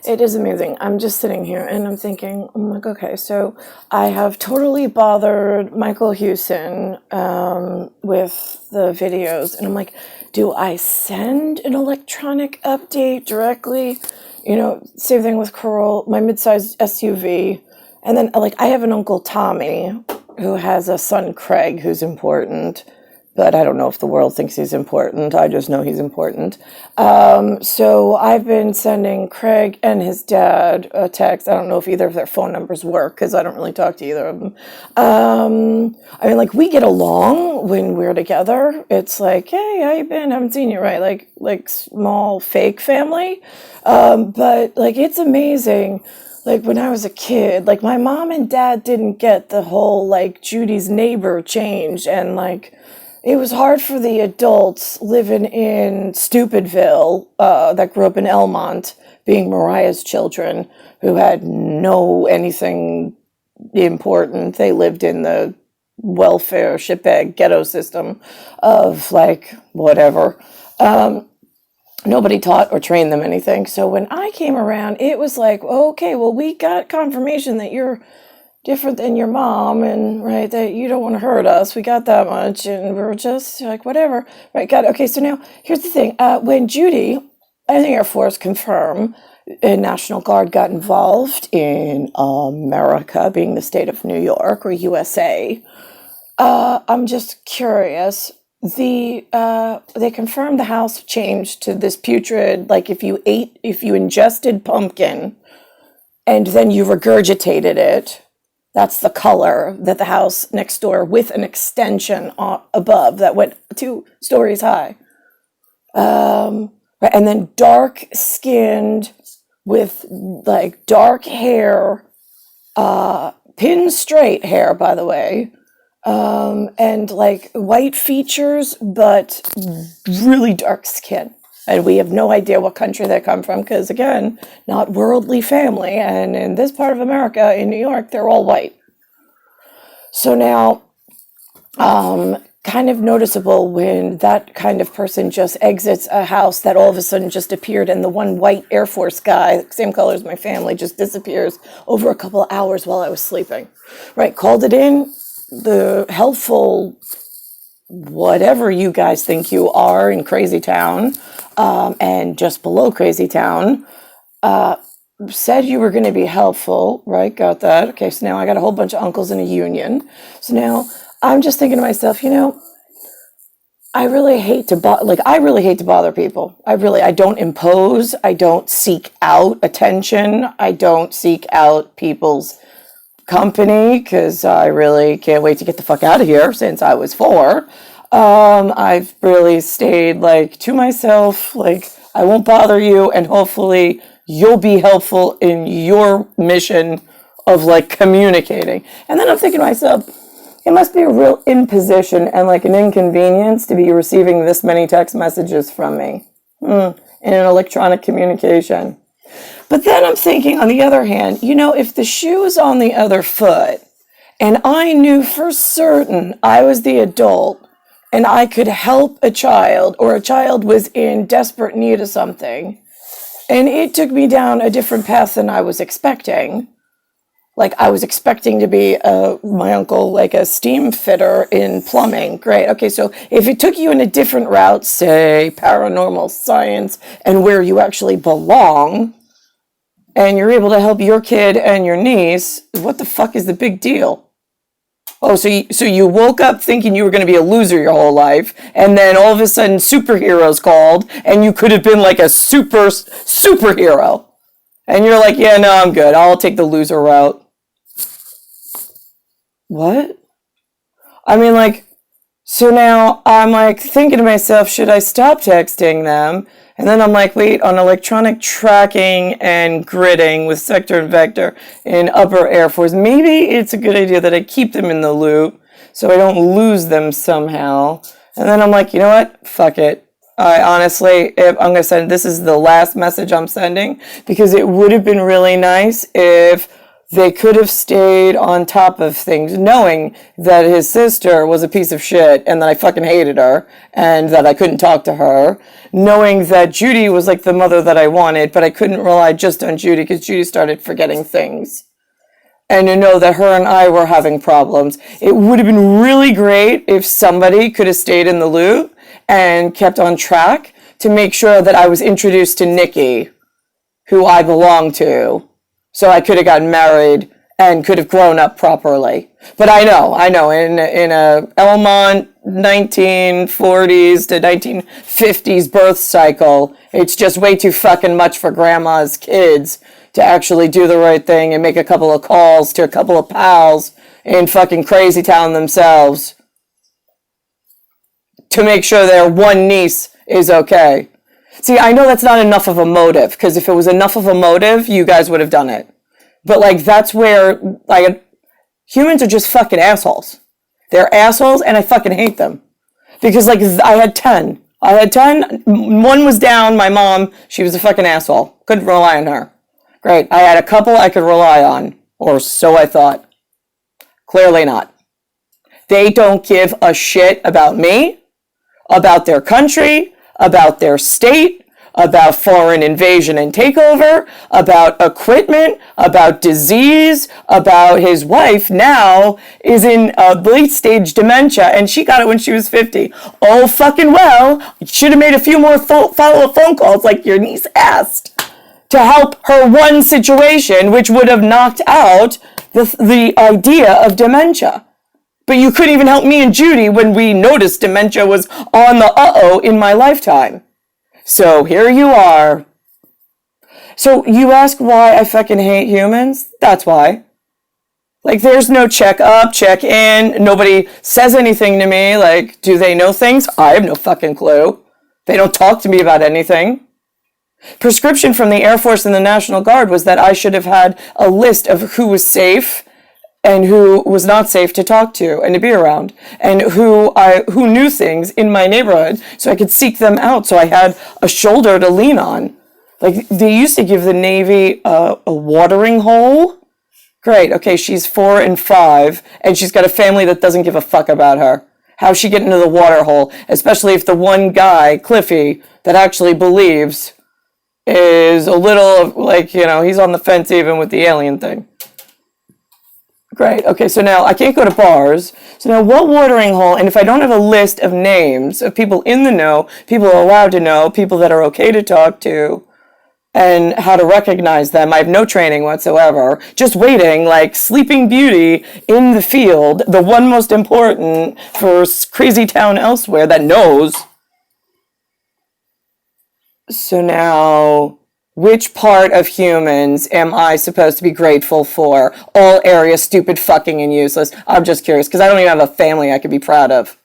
It is amazing. I'm just sitting here and I'm thinking, I'm like, okay, so I have totally bothered Michael Hewson with the videos. And I'm like, do I send an electronic update directly? You know, same thing with Coral, my mid-sized SUV. And then, like, I have an Uncle Tommy who has a son, Craig, who's important. But I don't know if the world thinks he's important. I just know he's important. So I've been sending Craig and his dad a text. I don't know if either of their phone numbers work because I don't really talk to either of them. I mean, like, we get along when we're together. It's like, hey, how you been? Haven't seen you, right? Like small fake family. But like, it's amazing. Like, when I was a kid, like, my mom and dad didn't get the whole, like, Judy's neighbor change, and like, it was hard for the adults living in Stupidville that grew up in Elmont, being Mariah's children, who had no anything important. They lived in the welfare shitbag ghetto system of, like, whatever. Nobody taught or trained them anything. So when I came around, it was like, okay, well, we got confirmation that you're different than your mom, and right, that you don't want to hurt us. We got that much, and we're just like, whatever. Right, got it. Okay, so now here's the thing. When Judy and the Air Force confirm a National Guard got involved in America, being the state of New York or USA, I'm just curious. They confirmed the house changed to this putrid, like, if you ingested pumpkin and then you regurgitated it, that's the color that the house next door with an extension above that went 2 stories high. Right, and then dark skinned with, like, dark hair, pin straight hair, by the way, and like white features, but really dark skin. And we have no idea what country they come from because, again, not worldly family. And in this part of America, in New York, they're all white. So now, kind of noticeable when that kind of person just exits a house that all of a sudden just appeared, and the one white Air Force guy, same color as my family, just disappears over a couple of hours while I was sleeping. Right, called it in. The helpful whatever you guys think you are in Crazy Town, and just below Crazy Town, said you were going to be helpful, right? Got that. Okay, so now I got a whole bunch of uncles in a union. So now I'm just thinking to myself, you know, I really hate to bother people. I don't impose. I don't seek out attention. I don't seek out people's company because I really can't wait to get the fuck out of here since I was 4. I've really stayed, like, to myself, like, I won't bother you, and hopefully you'll be helpful in your mission of, like, communicating. And then I'm thinking to myself, it must be a real imposition and, like, an inconvenience to be receiving this many text messages from me in an electronic communication. But then I'm thinking, on the other hand, you know, if the shoe is on the other foot, and I knew for certain I was the adult, and I could help a child, or a child was in desperate need of something, and it took me down a different path than I was expecting. Like, I was expecting to be my uncle, like a steam fitter in plumbing. Great. Okay, so if it took you in a different route, say paranormal science, and where you actually belong, and you're able to help your kid and your niece, what the fuck is the big deal? Oh, so you woke up thinking you were going to be a loser your whole life, and then all of a sudden superheroes called, and you could have been like a superhero. And you're like, yeah, no, I'm good. I'll take the loser route. What? I mean, like, so now I'm like thinking to myself, should I stop texting them? And then I'm like, wait, on electronic tracking and gridding with sector and vector in Upper Air Force, maybe it's a good idea that I keep them in the loop so I don't lose them somehow. And then I'm like, you know what? Fuck it. I honestly, if I'm going to send, this is the last message I'm sending, because it would have been really nice if they could have stayed on top of things, knowing that his sister was a piece of shit and that I fucking hated her and that I couldn't talk to her, knowing that Judy was like the mother that I wanted, but I couldn't rely just on Judy because Judy started forgetting things. And to know that her and I were having problems. It would have been really great if somebody could have stayed in the loop and kept on track to make sure that I was introduced to NIKKI, who I belong to, so I could have gotten married and could have grown up properly. But I know, in a Elmont 1940s to 1950s birth cycle, it's just way too fucking much for grandma's kids to actually do the right thing and make a couple of calls to a couple of pals in fucking Crazy Town themselves to make sure their one niece is okay. See, I know that's not enough of a motive, because if it was enough of a motive, you guys would have done it. But, like, that's where, like, humans are just fucking assholes. They're assholes, and I fucking hate them. Because, like, I had 10. One was down, my mom. She was a fucking asshole. Couldn't rely on her. Great. I had a couple I could rely on. Or so I thought. Clearly not. They don't give a shit about me, about their country, about their state, about foreign invasion and takeover, about equipment, about disease, about his wife now is in late stage dementia and she got it when she was 50. Oh, fucking well, should have made a few more follow-up phone calls like your niece asked to help her one situation, which would have knocked out the idea of dementia. But you couldn't even help me and Judy when we noticed dementia was on the uh-oh in my lifetime. So here you are. So you ask why I fucking hate humans? That's why. Like, there's no check up, check in. Nobody says anything to me. Like, do they know things? I have no fucking clue. They don't talk to me about anything. Prescription from the Air Force and the National Guard was that I should have had a list of who was safe and who was not safe to talk to and to be around, and who knew things in my neighborhood, so I could seek them out, so I had a shoulder to lean on. Like, they used to give the Navy a watering hole. Great, okay, she's 4 and 5, and she's got a family that doesn't give a fuck about her. How's she getting into the water hole? Especially if the one guy, Cliffy, that actually believes is a little, like, you know, he's on the fence even with the alien thing. Great. Okay, so now I can't go to bars. So now what watering hole, and if I don't have a list of names of people in the know, people allowed to know, people that are okay to talk to, and how to recognize them, I have no training whatsoever. Just waiting, like Sleeping Beauty in the field, the one most important for Crazy Town elsewhere that knows. So now, which part of humans am I supposed to be grateful for? All areas, stupid, fucking, and useless. I'm just curious, because I don't even have a family I could be proud of.